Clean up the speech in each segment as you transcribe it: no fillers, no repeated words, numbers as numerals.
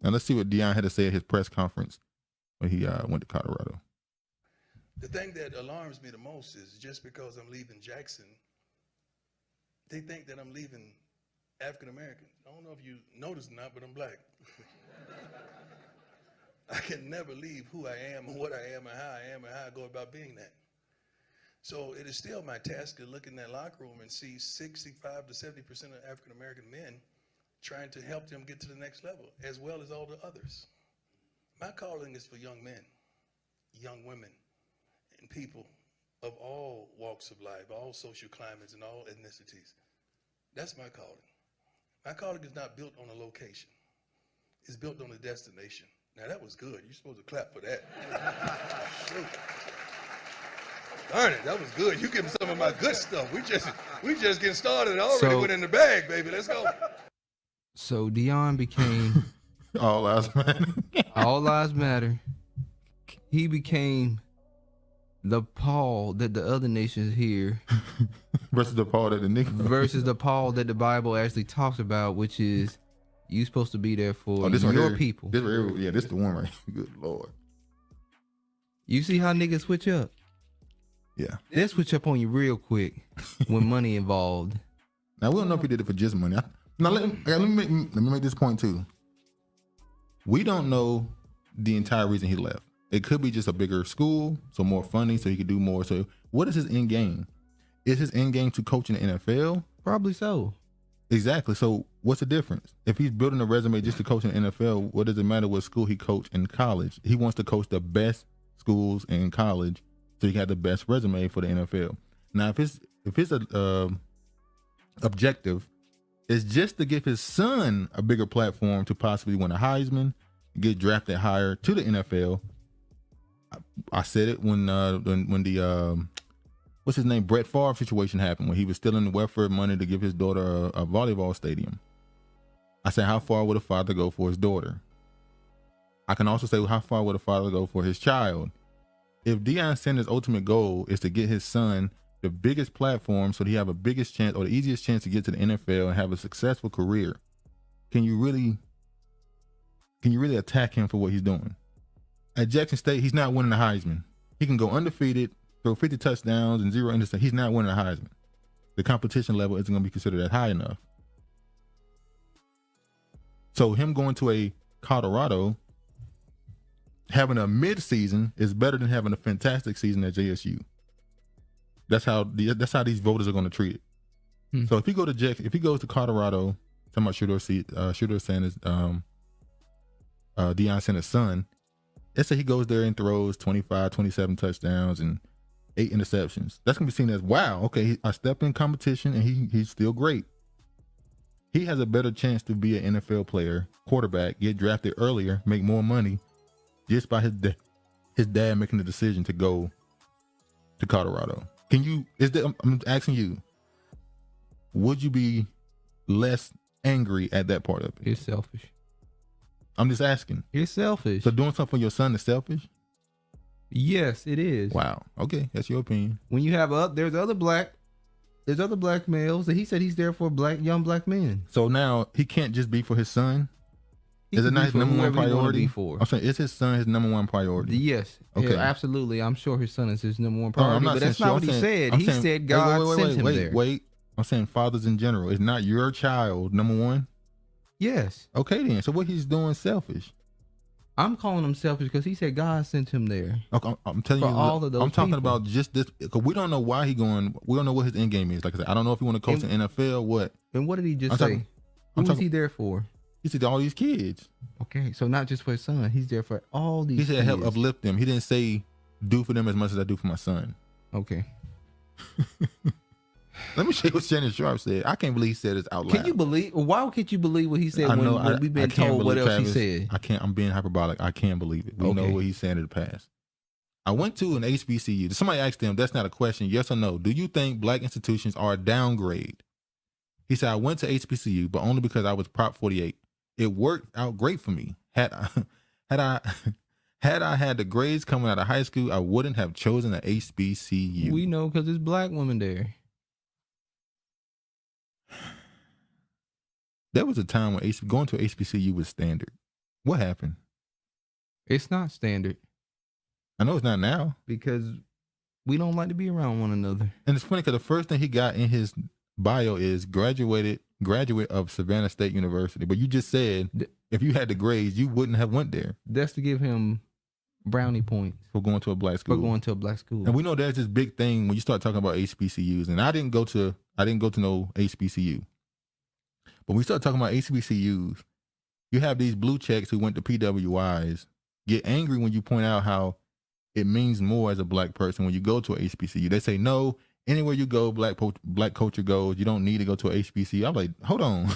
And let's see what Deion had to say at his press conference when he went to Colorado. The thing that alarms me the most is just because I'm leaving Jackson, they think that I'm leaving African Americans. I don't know if you noticed or not, but I'm black. I can never leave who I am and what I am and how I am and how I go about being that. So it is still my task to look in that locker room and see 65 to 70% of African American men trying to help them get to the next level, as well as all the others. My calling is for young men, young women, and people of all walks of life, all social climates, and all ethnicities. That's my calling. My calling is not built on a location. It's built on a destination. Now, that was good. You're supposed to clap for that. Darn it, that was good. You give me some of my good stuff. We just getting started. I already went in the bag, baby. Let's go. So Deion became All lives matter. All Lives Matter. He became the Paul that the other nations hear Versus the Paul that the nigga. versus the Paul that the Bible actually talks about, which is you supposed to be there for this one your here, people. This is the one right. Good Lord. You see how niggas switch up? Yeah. They'll switch up on you real quick when money involved. Now we don't know if he did it for just money. Now let me make this point too. We don't know the entire reason he left. It could be just a bigger school, so more funding, so he could do more. So what is his end game? Is his end game to coach in the NFL? Probably so. Exactly. So what's the difference? If he's building a resume just to coach in the NFL, what does it matter what school he coached in college? He wants to coach the best schools in college so he got the best resume for the NFL. Now, if his objective is just to give his son a bigger platform to possibly win a Heisman, get drafted higher to the NFL, I said it when the what's his name, Brett Favre situation happened, when he was stealing the welfare money to give his daughter a volleyball stadium. I said, how far would a father go for his daughter? I can also say, well, how far would a father go for his child? If Deion Sanders' ultimate goal is to get his son the biggest platform so that he have a biggest chance or the easiest chance to get to the NFL and have a successful career, can you really attack him for what he's doing? At Jackson State, he's not winning the Heisman. He can go undefeated, throw 50 touchdowns and 0 interceptions. He's not winning the Heisman. The competition level isn't going to be considered that high enough. So him going to a Colorado, having a mid-season is better than having a fantastic season at JSU. That's how these voters are going to treat it. So if he goes to Colorado, talking about Shooter Sanders, Deion Sanders' son, let's say he goes there and throws 25, 27 touchdowns and 8 interceptions. That's going to be seen as, wow, okay, I step in competition and he's still great. He has a better chance to be an NFL player, quarterback, get drafted earlier, make more money, just by his dad making the decision to go to Colorado. I'm asking you, would you be less angry at that part of it? It's selfish. I'm just asking. It's selfish. So doing something for your son is selfish? Yes, it is. Wow. Okay, that's your opinion. When you have there's other black males that he said he's there for young black men. So now he can't just be for his son? Is it not his number one priority? I'm saying, is his son his number one priority? Yes. Okay. Yeah, absolutely. I'm sure his son is his number one priority. I'm not but that's not what he said. He said God sent him there. Wait. I'm saying fathers in general. Is not your child number one? Yes. Okay then. So what he's doing selfish. I'm calling him selfish because he said God sent him there. Okay, I'm telling you, all of those I'm talking people. about just this, because we don't know why he going. We don't know what his end game is. Like I said, I don't know if he want to coach in NFL. What? And what did he just say? Who is he there for? He said all these kids. Okay, so not just for his son. He's there for all these. He said kids. help uplift them. He didn't say do for them as much as I do for my son. Okay. Let me show you what Shannon Sharp said. I can't believe he said this out loud. Can you believe? Why can't you believe what he said when we've been told what else Travis, he said? I can't. I'm being hyperbolic. I can't believe it. We know what he said in the past. I went to an HBCU. Somebody asked him, that's not a question, yes or no. Do you think black institutions are a downgrade? He said, I went to HBCU, but only because I was Prop 48. It worked out great for me. Had I had the grades coming out of high school, I wouldn't have chosen an HBCU. We know because there's black women there. There was a time when going to HBCU was standard. What happened? It's not standard I know it's not now. because we don't like to be around one another. And it's funny because the first thing he got in his bio is graduate of Savannah State University. But you just said if you had the grades, you wouldn't have went there That's to give him brownie points for going to a black school. for going to a black school. And we know there's this big thing when you start talking about HBCUs. And I didn't go to no HBCU. But when we start talking about HBCUs, you have these blue checks who went to PWIs get angry when you point out how it means more as a black person when you go to a HBCU. They say, no, anywhere you go, black culture goes. You don't need to go to a HBCU. I'm like, hold on.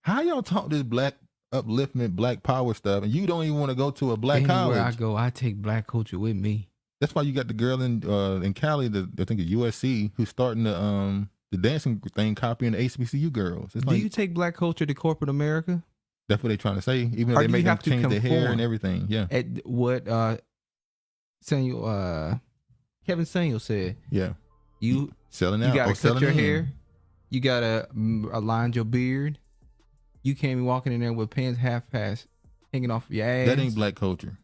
How y'all talk this black upliftment, black power stuff, and you don't even want to go to a black Anywhere college? I go, I take black culture with me. That's why you got the girl in Cali, I think it's USC, who's starting the dancing thing, copying the HBCU girls. It's Do like, you take black culture to corporate America? that's what they're trying to say. Even Or if they do make you them have to change their hair conform? and everything. Yeah, At what Kevin Samuel said, yeah. you Selling out. you gotta or cut selling your in. hair, you gotta align your beard. You can't be walking in there with pants half past hanging off your ass. That ain't black culture.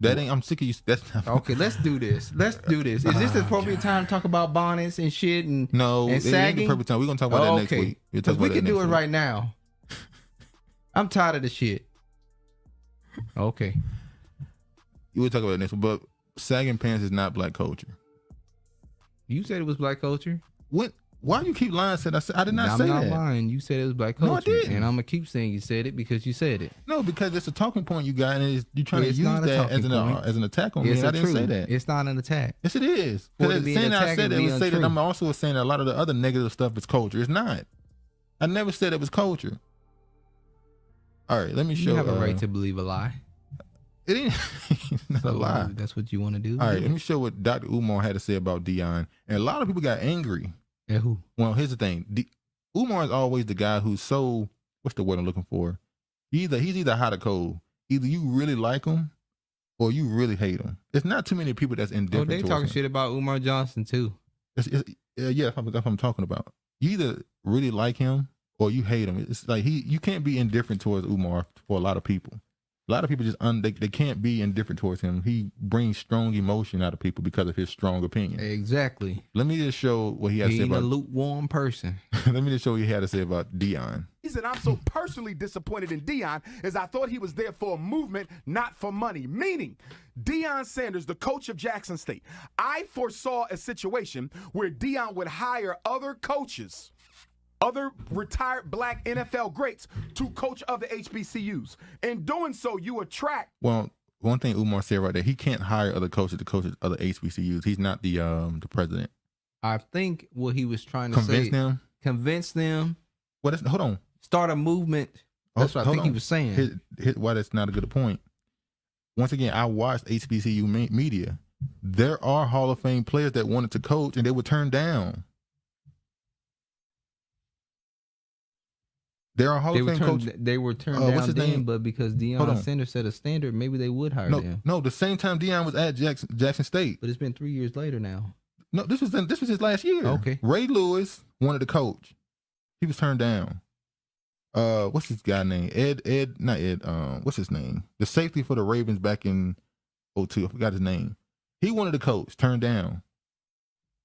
That ain't. I'm sick of you. That's not, Okay, let's do this. Let's do this. Is this the appropriate time to talk about bonnets and shit and no. and It ain't the sagging? perfect time. We're gonna talk about that next Okay. week. We'll talk Because we about can that do it next week. right now. I'm tired of the shit. Okay. We'll talk about it next week. But sagging pants is not black culture. You said it was black culture. What? Why you keep lying? I did not I'm say not that. lying. You said it was black No, I culture. didn't. And I'm going to keep saying you said it because you said it. No, because it's a talking point you got, and you're trying It's to use not a that talking point. as an attack on me. It's And I a didn't say truth. that. It's not an attack. Yes, it is. For it Because to be saying an that I attack said would that be was say that untrue. I'm also saying that a lot of the other negative stuff is culture. It's not. I never said it was culture. All right, let me show. You have a right to believe a lie. It ain't not So a lie. that's what you want to do. All right, let me show what Dr. Umar had to say about Deion. And a lot of people got angry. And who? Well, here's the thing. Umar is always the guy who's so, what's the word I'm looking for? He's either hot or cold. Either you really like him or you really hate him. It's not too many people that's Oh, indifferent they towards talking him. shit about Umar Johnson too. Yeah, that's what I'm talking about. You either really like him or you hate him. It's like you can't be indifferent towards Umar for a lot of people. A lot of people just they can't be indifferent towards him. He brings strong emotion out of people because of his strong opinion. Exactly. Let me just show what he had to He say ain't a about. lukewarm person. Let me just show what he had to say about Deion. reason I'm so personally disappointed in Deion is I thought he was there for a movement, not for money. Meaning, Deion Sanders, the coach of Jackson State, I foresaw a situation where Deion would hire other coaches, other retired black NFL greats to coach other HBCUs. In doing so, you attract. Well, one thing Umar said right there, he can't hire other coaches to coach other HBCUs. He's not the president. I think what he was trying to say, convince them. Well, hold on. Start a movement. That's what I think he was saying. Why that's not a good point. Once again, I watched HBCU media. There are Hall of Fame players that wanted to coach and they were turned down. There are Hall of Fame coaches. They were turned down then, but because Deion Sanders set a standard, maybe they would hire them. No, the same time Deion was at Jackson State. But it's been 3 years later now. No, this was his last year. Okay. Ray Lewis wanted to coach. He was turned down. What's this guy name? Not Ed. What's his name? The safety for the Ravens back in 2002. I forgot his name. He wanted to coach, turned down.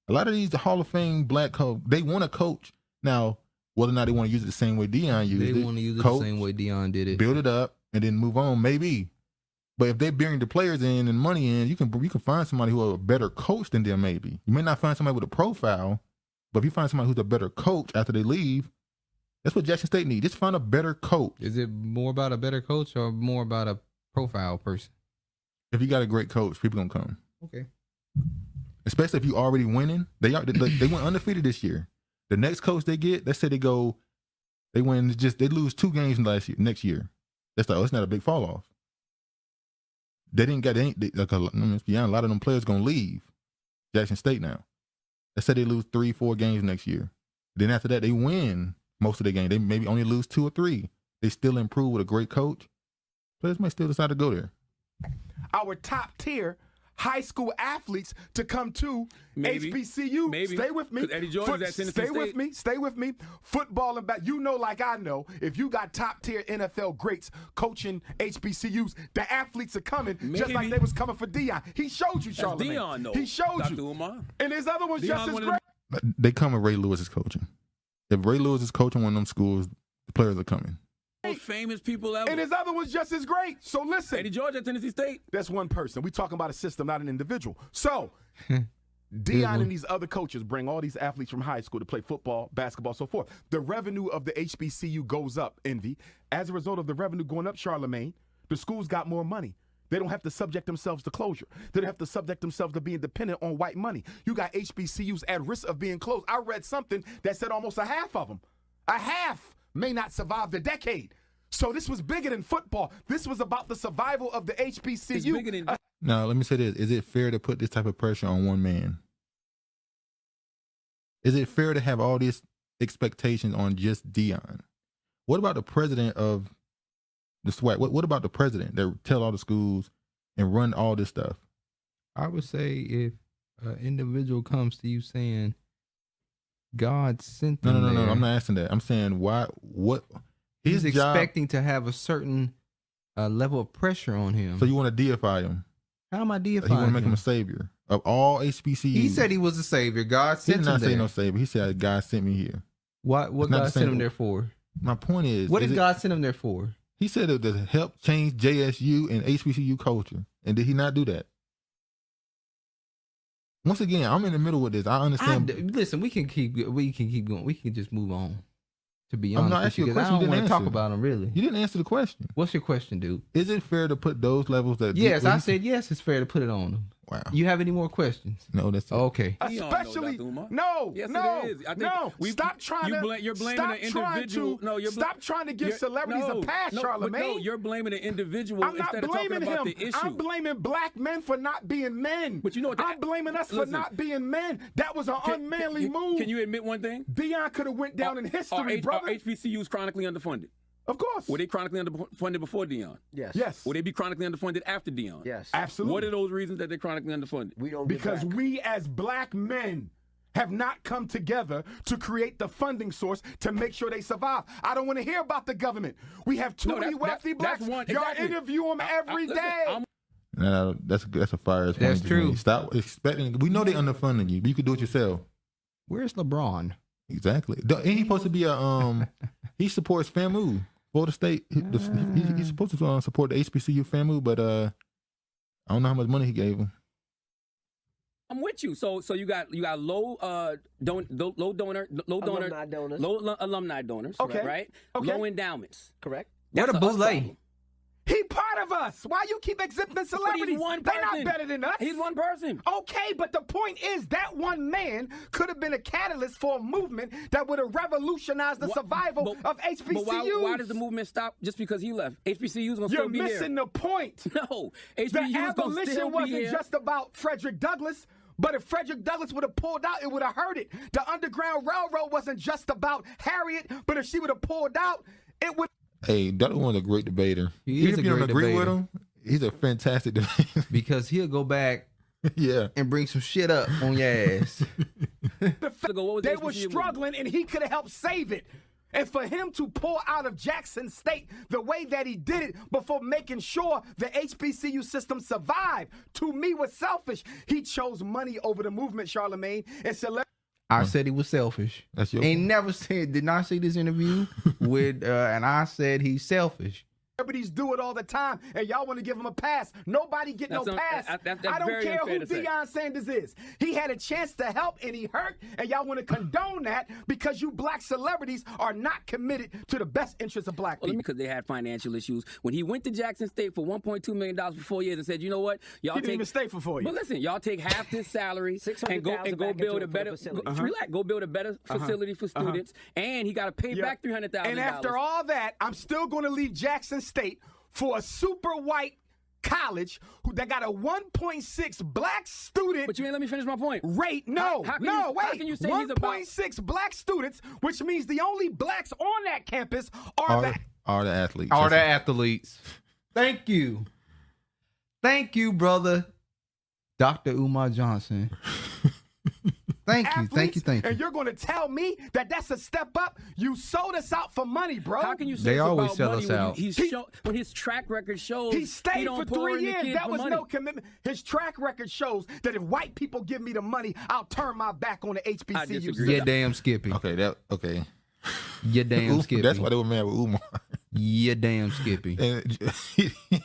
A lot of these Hall of Fame black coach, they want to coach. Now, whether or not they want to use it the same way Deion used it. They want to use it the same way Deion did it. Build it up and then move on, maybe. But if they bring the players in and money in, you can find somebody who is a better coach than them. Maybe you may not find somebody with a profile, but if you find somebody who's a better coach after they leave, that's what Jackson State needs. Just find a better coach. Is it more about a better coach or more about a profile person? If you got a great coach, people gonna come. Okay. Especially if you already winning. They went undefeated this year. The next coach they get, let's say they win they lose 2 games next year. It's not a big fall off. They didn't get let's be honest, a lot of them players gonna leave Jackson State now. Let's say they lose 3-4 games next year. Then after that, they win most of the game. They maybe only lose 2 or 3. They still improve with a great coach. Players might still decide to go there. Our top tier high school athletes to come to Maybe. HBCU. Maybe. Stay with me. 'Cause Eddie George is at Tennessee Stay with State. me. Stay with me. Football and back. You know, like I know, if you got top tier NFL greats coaching HBCUs, the athletes are coming just like Maybe. they was coming for Deion. He showed you, That's Charlamagne. Deion, though. He showed Dr. you. Umar. And there's other ones Deion just as one of great. They come with Ray Lewis is coaching. If Ray Lewis is coaching one of them schools, the players are coming. Most famous people ever. And his other one's just as great. So listen. Eddie George at Tennessee State. That's one person. We talking about a system, not an individual. So Deion and these other coaches bring all these athletes from high school to play football, basketball, so forth. The revenue of the HBCU goes up, Envy. As a result of the revenue going up, Charlamagne, the schools got more money. They don't have to subject themselves to closure. They don't have to subject themselves to being dependent on white money. You got HBCUs at risk of being closed. I read something that said almost a half of them. A half may not survive the decade. So this was bigger than football. This was about the survival of the HBCU. It's bigger than Now, let me say this. Is it fair to put this type of pressure on one man? Is it fair to have all these expectations on just Deion? What about the president of the SWAC? What about the president that tell all the schools and run all this stuff? I would say if an individual comes to you saying God sent them No. there, I'm not asking that. I'm saying why? What? he's His job. expecting to have a certain level of pressure on him. So you want to deify him? How am I You deifying want to make him him? a savior of all HBCUs? He said he was a savior. God He sent did him not say there. no savior. He said God sent me here. What It's not God the sent same- him there for? My point is, What is did it- God send him there for? He said it to help change JSU and HBCU culture, and did he not do that? Once again, I'm in the middle with this. I understand. Listen, we can keep going. We can just move on. To be I'm honest, not with asking you, you a 'cause I question you don't want didn't to talk answer. about him really. You didn't answer the question. What's your question, dude? Is it fair to put those levels that? Yes, what I he- said yes. It's fair to put it on him. Wow. You have any more questions? No, that's it. Okay. Deion, Especially Dr. Umar. no, Yes, no, it is. I think no. we- Stop trying to. you're blaming stop an individual. Trying to, stop trying to give celebrities a pass, Charlamagne. No, you're blaming an individual I'm not instead of talking blaming about him. the issue. I'm blaming black men for not being men. But you know what? I'm blaming us for Listen. not being men. That was an unmanly move. Can you admit one thing? Deion could have went down in history, Are brother. HBCUs chronically underfunded? Of course. Were they chronically underfunded before Deion? Yes. Yes. Will they be chronically underfunded after Deion? Yes. Absolutely. What are those reasons that they're chronically underfunded? We don't get Because back. we as black men have not come together to create the funding source to make sure they survive. I don't want to hear about the government. We have too No, many wealthy blacks. that's one. Y'all Exactly. interview them every listen, day. I'm- No, that's a fire. That's point you true. made. Stop expecting. We know they underfunding you, but you could do it yourself. Where's LeBron? Exactly. Ain't he supposed to be a He supports FAMU. Florida State. He's supposed to support the HBCU FAMU, but I don't know how much money he gave him. I'm with you. So you got low alumni donors. Low alumni donors. Okay. Right. Okay. Low endowments. Correct. That's What a us boule. problem. He part of us. Why you keep exempting celebrities? one They're not person. better than us. He's one person. Okay, but the point is that one man could have been a catalyst for a movement that would have revolutionized the survival of HBCUs. But why does the movement stop just because he left? HBCUs gonna You're still be missing there. the point. No, The HBCUs gonna abolition still be wasn't here. just about Frederick Douglass. But if Frederick Douglass would have pulled out, it would have hurt it. The Underground Railroad wasn't just about Harriet, but if she would have pulled out, it would. Hey, that one's a great debater. He Even is if a you don't great agree with debater. him, he's a fantastic debater. Because he'll go back Yeah. and bring some shit up on your ass. The fact What was they the were HBCU struggling, and he could have helped save it. And for him to pull out of Jackson State the way that he did it before making sure the HBCU system survived, to me was selfish. He chose money over the movement, Charlamagne, and I said he was selfish. That's your Ain't point. never said, did not see this interview with, and I said he's selfish. celebrities do it all the time, and y'all want to give him a pass. Nobody get no pass. That's I don't very care unfair who to say. Deion Sanders is. He had a chance to help, and he hurt, and y'all want to condone that because you black celebrities are not committed to the best interests of black people. Because they had financial issues. When he went to Jackson State for $1.2 million for 4 years and said, you know what, y'all He didn't take. even stay for 4 years. But listen, y'all take half this salary and go $600,000 go back build into a better facility. relax, go build a better facility for students, and he got to pay Yeah. back $300,000. And after all that, I'm still going to leave Jackson State for a super white college that got a 1.6 black student But you ain't let me finish my point. rate. No, How can no, you- wait. how can you say he's about- 1.6 black students, which means the only blacks on that campus are the Are the athletes. Are the That's- athletes. Thank you. Thank you, brother. Dr. Umar Johnson. Thank you. And you're going to tell me that that's a step up? You sold us out for money, bro. How can you say They it's always about sell money us when out. when his track record shows he stayed don't for pour 3 in the years. kid That for was money. no commitment. His track record shows that if white people give me the money, I'll turn my back on the HBCU. disagree. Yeah, damn Skippy. Okay. Yeah, damn Skippy. That's why they were mad with Umar. Yeah, damn Skippy. And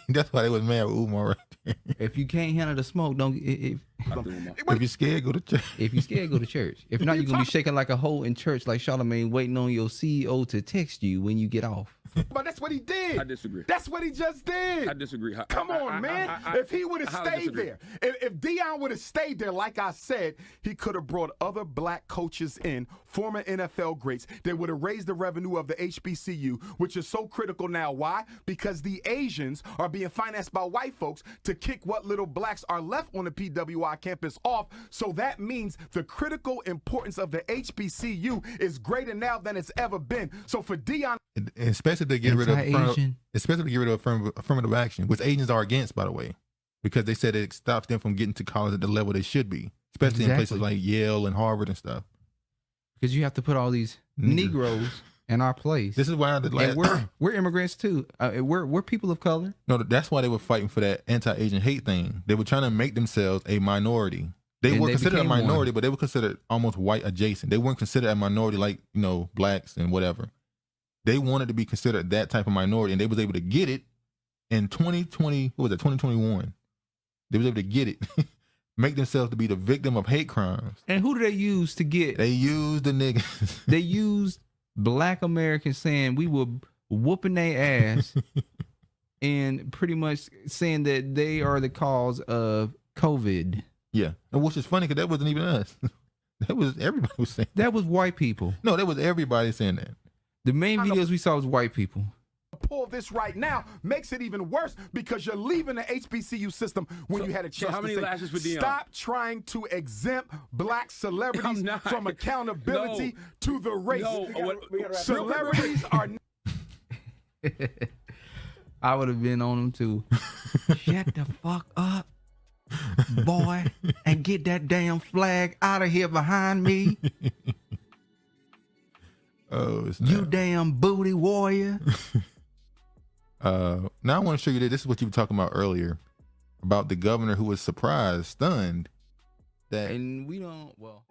that's why they was mad with Umar right there. If you can't handle the smoke, don't. If If you're scared, go to church. you're scared, go to church. If not, you're gonna be shaking like a hoe in church, like Charlamagne, waiting on your CEO to text you when you get off. But that's what he did. I disagree. That's what he just did. I disagree. Come on, man. If he would have stayed there, if Deion would have stayed there, like I said, he could have brought other black coaches in, former NFL greats. They would have raised the revenue of the HBCU, which is so critical now. Why? Because the Asians are being financed by white folks to kick what little blacks are left on the PWI campus off. So that means the critical importance of the HBCU is greater now than it's ever been. So for Deion, Especially to get rid of Anti-Asian. affirmative action, which Asians are against, by the way, because they said it stops them from getting to college at the level they should be, especially in places like Yale and Harvard and stuff. Because you have to put all these Negroes in our place. This is why and we're immigrants too. We're people of color. No, that's why they were fighting for that anti-Asian hate thing. They were trying to make themselves a minority. They were considered a minority, but they were considered almost white adjacent. They weren't considered a minority like, blacks and whatever. They wanted to be considered that type of minority, and they was able to get it in 2020. What was it? 2021. They was able to get it, make themselves to be the victim of hate crimes. And who do they use to get? They used the niggas. They used black Americans saying we were whooping their ass and pretty much saying that they are the cause of COVID. Yeah, and which is funny because that wasn't even us. That was everybody was saying. That was white people. No, that was everybody saying that. The main videos we saw was white people. Pull this right now makes it even worse because you're leaving the HBCU system when you had a chance how many to say, lashes for Deion? stop trying to exempt black celebrities from accountability to the race. Celebrities are. I would have been on them too. Shut the fuck up, boy, and get that damn flag out of here behind me. Oh, you damn booty warrior. Now I want to show you this. This is what you were talking about earlier about the governor who was surprised, stunned that. And we don't, well.